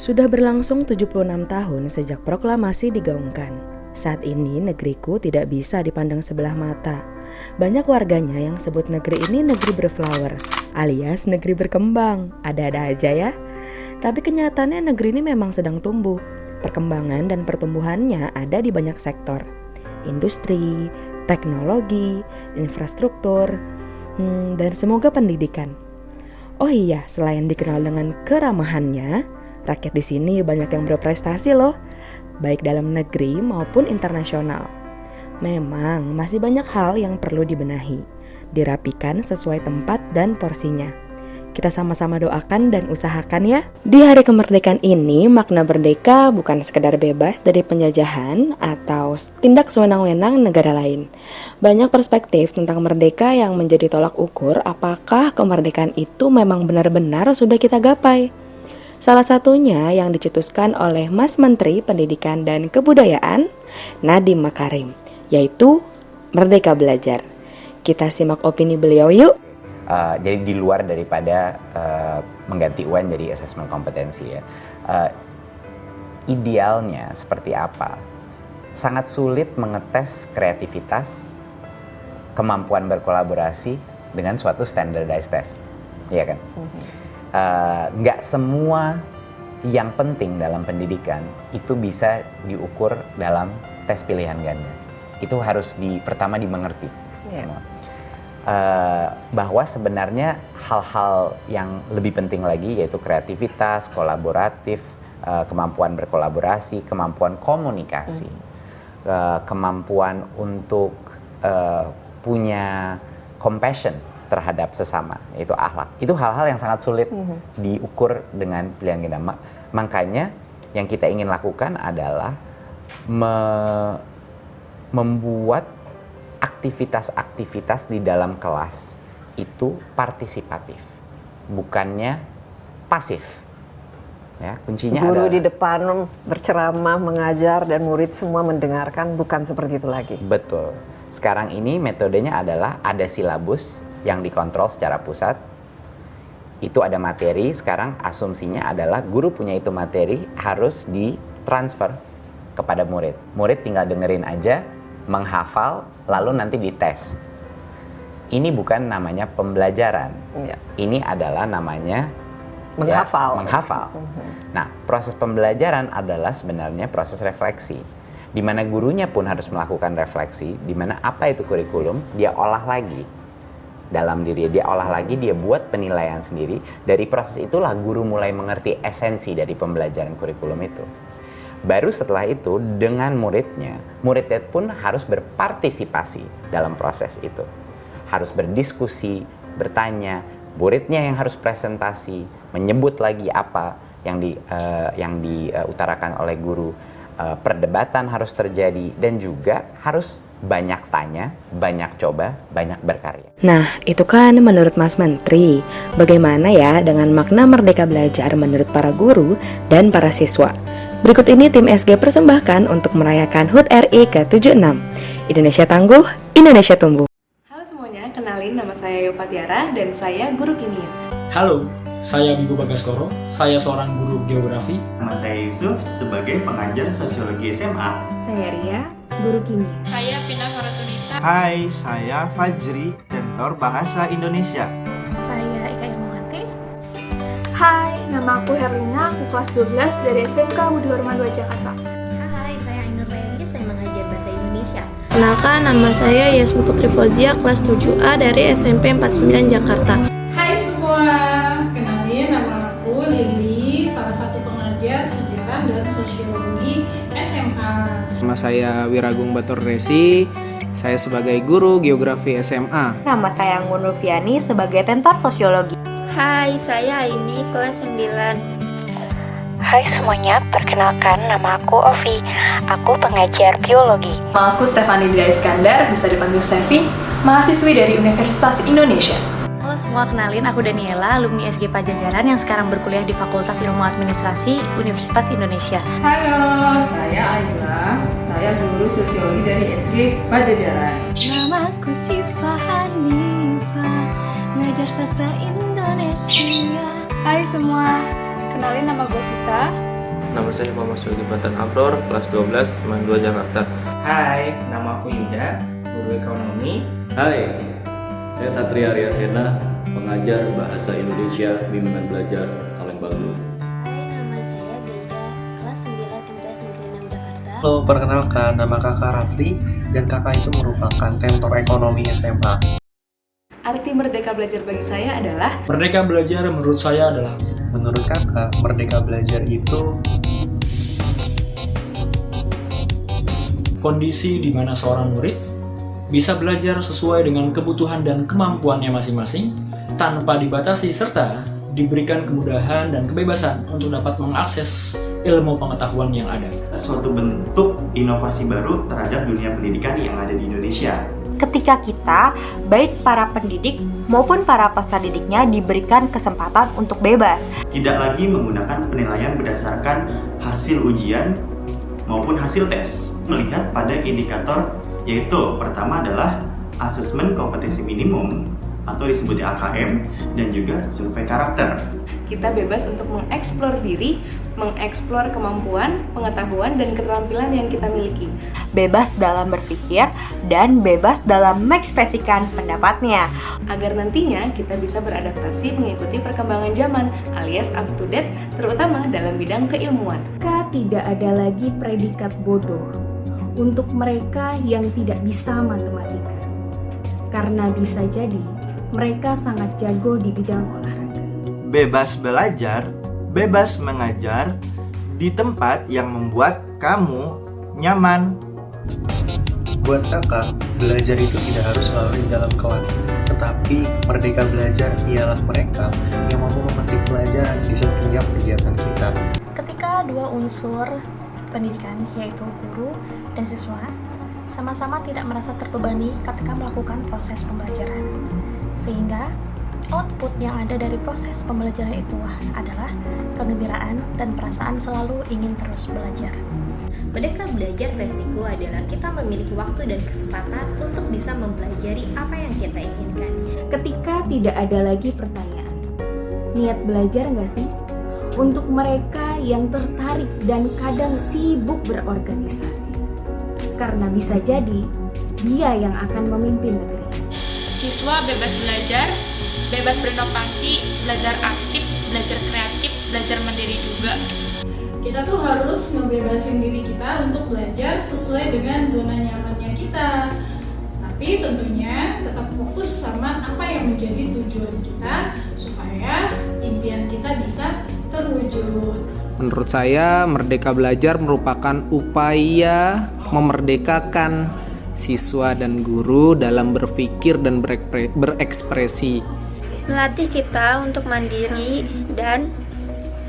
Sudah berlangsung 76 tahun sejak proklamasi digaungkan. Saat ini negeriku tidak bisa dipandang sebelah mata. Banyak warganya yang sebut negeri ini negeri berflower, alias negeri berkembang. Ada-ada aja ya. Tapi kenyataannya negeri ini memang sedang tumbuh. Perkembangan dan pertumbuhannya ada di banyak sektor. Industri, teknologi, infrastruktur, dan semoga pendidikan. Oh iya, selain dikenal dengan keramahannya, rakyat di sini banyak yang berprestasi loh, baik dalam negeri maupun internasional. Memang masih banyak hal yang perlu dibenahi, dirapikan sesuai tempat dan porsinya. Kita sama-sama doakan dan usahakan ya. Di hari kemerdekaan ini, makna merdeka bukan sekedar bebas dari penjajahan atau tindak sewenang-wenang negara lain. Banyak perspektif tentang merdeka yang menjadi tolak ukur apakah kemerdekaan itu memang benar-benar sudah kita gapai. Salah satunya yang dicetuskan oleh Mas Menteri Pendidikan dan Kebudayaan, Nadiem Makarim, yaitu Merdeka Belajar. Kita simak opini beliau yuk. Jadi di luar daripada mengganti UN jadi asesmen kompetensi ya. Idealnya seperti apa? Sangat sulit mengetes kreativitas, kemampuan berkolaborasi dengan suatu standardized test, ya kan? Nggak semua yang penting dalam pendidikan itu bisa diukur dalam tes pilihan ganda. Itu harus pertama dimengerti semua. Bahwa sebenarnya hal-hal yang lebih penting lagi yaitu kreativitas, kolaboratif, kemampuan berkolaborasi, kemampuan komunikasi, kemampuan untuk punya compassion terhadap sesama, yaitu akhlak. Itu hal-hal yang sangat sulit diukur dengan pilihan ganda. Makanya yang kita ingin lakukan adalah membuat aktivitas-aktivitas di dalam kelas itu partisipatif, bukannya pasif. Ya, kuncinya guru adalah di depan berceramah, mengajar, dan murid semua mendengarkan, bukan seperti itu lagi. Betul. Sekarang ini metodenya adalah ada silabus yang dikontrol secara pusat. Itu ada materi, sekarang asumsinya adalah guru punya itu materi harus ditransfer kepada murid. Murid tinggal dengerin aja, menghafal, lalu nanti dites. Ini bukan namanya pembelajaran. Ini adalah namanya menghafal. Menghafal. Nah, proses pembelajaran adalah sebenarnya proses refleksi, di mana gurunya pun harus melakukan refleksi, di mana apa itu kurikulum, dia olah lagi dalam diri dia olah lagi, dia buat penilaian sendiri. Dari proses itulah guru mulai mengerti esensi dari pembelajaran kurikulum itu. Baru setelah itu dengan muridnya pun harus berpartisipasi dalam proses itu. Harus berdiskusi, bertanya, muridnya yang harus presentasi, menyebut lagi apa yang diutarakan oleh guru. Perdebatan harus terjadi dan juga harus banyak tanya, banyak coba, banyak berkarya. Nah, itu kan menurut Mas Menteri. Bagaimana ya dengan makna merdeka belajar menurut para guru dan para siswa? Berikut ini tim SG persembahkan untuk merayakan HUT RI ke-76. Indonesia tangguh, Indonesia tumbuh. Halo semuanya, kenalin nama saya Yova Tiara dan saya guru kimia. Halo, saya Bigu Bagaskoro, saya seorang guru geografi. Nama saya Yusuf sebagai pengajar sosiologi SMA. Saya Ria, guru kimia. Saya Pina Faratunisa. Hai, saya Fajri, Mentor Bahasa Indonesia. Saya Ika Imawati. Hai, nama aku Herlina, aku kelas 12 dari SMK Budi Horma 2 Jakarta. Hai, saya Ainur Lelis, saya mengajar Bahasa Indonesia. Kenalkan, nama saya Yasmin Putri Fauzia, kelas 7A dari SMP 49 Jakarta. Hai semua, kenalin nama aku Lili, salah satu pengajar sejarah dan sosiologi SMA. Nama saya Wiragung Batur Resi, saya sebagai guru geografi SMA. Nama saya Anggun Rufiani sebagai tentor sosiologi. Hai, saya Aini, kelas 9. Hai semuanya, perkenalkan nama aku Ovi. Aku pengajar biologi. Nama aku Stefani Dia Iskandar, bisa dipanggil Stevi, mahasiswi dari Universitas Indonesia. Halo semua, kenalin aku Daniela, alumni SG Pajajaran yang sekarang berkuliah di Fakultas Ilmu Administrasi Universitas Indonesia. Halo, saya Ayla, saya guru sosiologi dari SG Pajajaran. Namaku Siva Hanifah, ngajar sastra Indonesia. Hai semua, kenalin nama gue Vita, nama saya Muhammad Sulkifatan Abror, kelas 12, Semen 2, Jakarta. Hai, nama aku Yuda, guru ekonomi. Hai, saya Satria Arya Sena, pengajar Bahasa Indonesia Bimbingan Belajar Salembagu. Hai, nama saya Gaida, kelas 9 MTS Negeri 6 Jakarta. Halo, perkenalkan, nama kakak Rafli, dan kakak itu merupakan tentor ekonomi SMA. Arti merdeka belajar bagi saya adalah Merdeka belajar menurut saya adalah Menurut kakak, merdeka belajar itu kondisi di mana seorang murid bisa belajar sesuai dengan kebutuhan dan kemampuannya masing-masing tanpa dibatasi serta diberikan kemudahan dan kebebasan untuk dapat mengakses ilmu pengetahuan yang ada. Suatu bentuk inovasi baru terhadap dunia pendidikan yang ada di Indonesia. Ketika kita, baik para pendidik maupun para peserta didiknya diberikan kesempatan untuk bebas. Tidak lagi menggunakan penilaian berdasarkan hasil ujian maupun hasil tes. Melihat pada indikator yaitu pertama adalah asesmen kompetensi minimum atau disebut AKM dan juga survei karakter. kita bebas untuk mengeksplor diri, mengeksplor kemampuan, pengetahuan, dan keterampilan yang kita miliki. Bebas dalam berpikir dan bebas dalam mengekspresikan pendapatnya. Agar nantinya kita bisa beradaptasi mengikuti perkembangan zaman alias up to date, terutama dalam bidang keilmuan. Tidak ada lagi predikat bodoh untuk mereka yang tidak bisa matematika. Karena bisa jadi mereka sangat jago di bidang olahraga. Bebas belajar, bebas mengajar di tempat yang membuat kamu nyaman. Buat kakak, belajar itu tidak harus selalu di dalam kelas, tetapi merdeka belajar ialah mereka yang mampu memetik pelajaran di setiap kegiatan kita. Ketika dua unsur pendidikan, yaitu guru dan siswa, sama-sama tidak merasa terbebani ketika melakukan proses pembelajaran, sehingga output yang ada dari proses pembelajaran itu adalah kegembiraan dan perasaan selalu ingin terus belajar. Merdeka belajar beresiko adalah kita memiliki waktu dan kesempatan untuk bisa mempelajari apa yang kita inginkan. Ketika tidak ada lagi pertanyaan, niat belajar nggak sih? Untuk mereka yang tertarik dan kadang sibuk berorganisasi. Karena bisa jadi dia yang akan memimpin negeri. Siswa bebas belajar, bebas berinovasi, belajar aktif, belajar kreatif, belajar mandiri juga. Kita tuh harus ngebebasin diri kita untuk belajar sesuai dengan zona nyamannya kita. Tapi tentunya tetap fokus sama apa yang menjadi tujuan kita supaya impian kita bisa terwujud. Menurut saya, merdeka belajar merupakan upaya memerdekakan siswa dan guru dalam berpikir dan berekspresi. Melatih kita untuk mandiri dan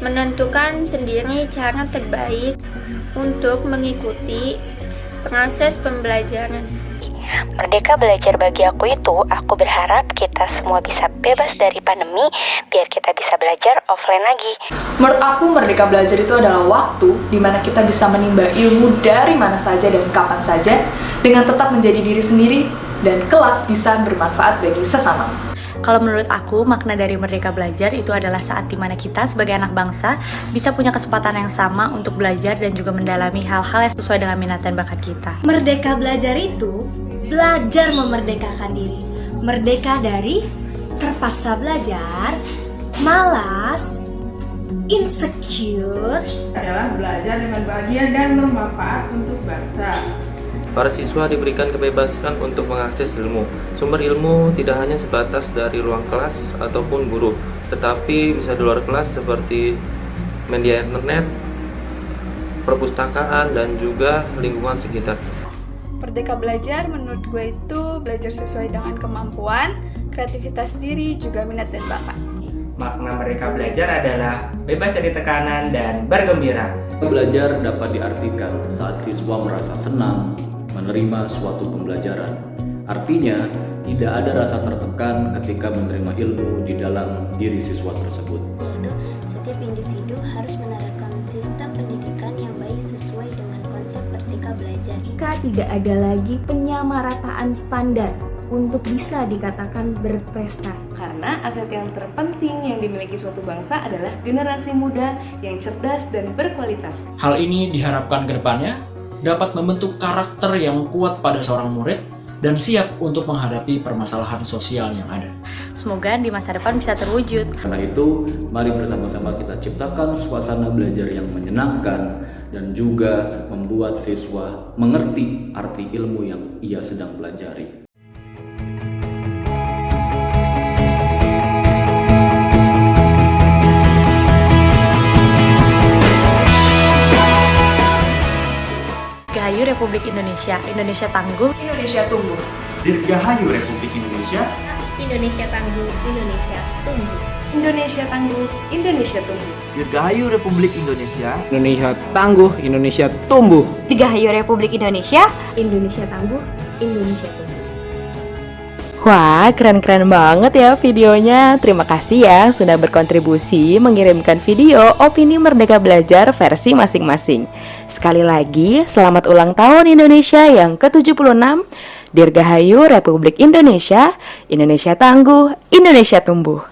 menentukan sendiri cara terbaik untuk mengikuti proses pembelajaran. Merdeka belajar bagi aku itu, aku berharap kita semua bisa bebas dari pandemi biar kita bisa belajar offline lagi. Menurut aku, merdeka belajar itu adalah waktu di mana kita bisa menimba ilmu dari mana saja dan kapan saja dengan tetap menjadi diri sendiri dan kelak bisa bermanfaat bagi sesama. Kalau menurut aku, makna dari merdeka belajar itu adalah saat dimana kita sebagai anak bangsa bisa punya kesempatan yang sama untuk belajar dan juga mendalami hal-hal yang sesuai dengan minat dan bakat kita. Merdeka belajar itu belajar memerdekakan diri. Merdeka dari terpaksa belajar, malas, insecure. Adalah belajar dengan bahagia dan bermanfaat untuk bangsa. Para siswa diberikan kebebasan untuk mengakses ilmu. Sumber ilmu tidak hanya sebatas dari ruang kelas ataupun guru, tetapi bisa di luar kelas seperti media internet, perpustakaan, dan juga lingkungan sekitar. Merdeka belajar menurut gue itu belajar sesuai dengan kemampuan, kreativitas diri, juga minat dan bakat. Makna merdeka belajar adalah bebas dari tekanan dan bergembira. Belajar dapat diartikan saat siswa merasa senang menerima suatu pembelajaran. Artinya, tidak ada rasa tertekan ketika menerima ilmu di dalam diri siswa tersebut. Yaitu, setiap individu harus menerapkan sistem pendidikan yang baik sesuai dengan konsep merdeka belajar. Jika tidak ada lagi penyamarataan standar untuk bisa dikatakan berprestasi. Karena aset yang terpenting yang dimiliki suatu bangsa adalah generasi muda yang cerdas dan berkualitas. Hal ini diharapkan ke depannya dapat membentuk karakter yang kuat pada seorang murid dan siap untuk menghadapi permasalahan sosial yang ada. Semoga di masa depan bisa terwujud. Karena itu, mari bersama-sama kita ciptakan suasana belajar yang menyenangkan dan juga membuat siswa mengerti arti ilmu yang ia sedang pelajari. Dirgahayu Republik Indonesia, Indonesia tangguh, Indonesia tumbuh. Dirgahayu Republik Indonesia, Indonesia tangguh, Indonesia tumbuh. Indonesia tangguh, Indonesia tumbuh. Dirgahayu Republik Indonesia, Indonesia tangguh, Indonesia tumbuh. Dirgahayu Republik Indonesia, Indonesia tangguh, Indonesia tumbuh. Wah, keren-keren banget ya videonya. Terima kasih ya sudah berkontribusi mengirimkan video opini Merdeka Belajar versi masing-masing. Sekali lagi, selamat ulang tahun Indonesia yang ke-76. Dirgahayu Republik Indonesia, Indonesia tangguh, Indonesia tumbuh.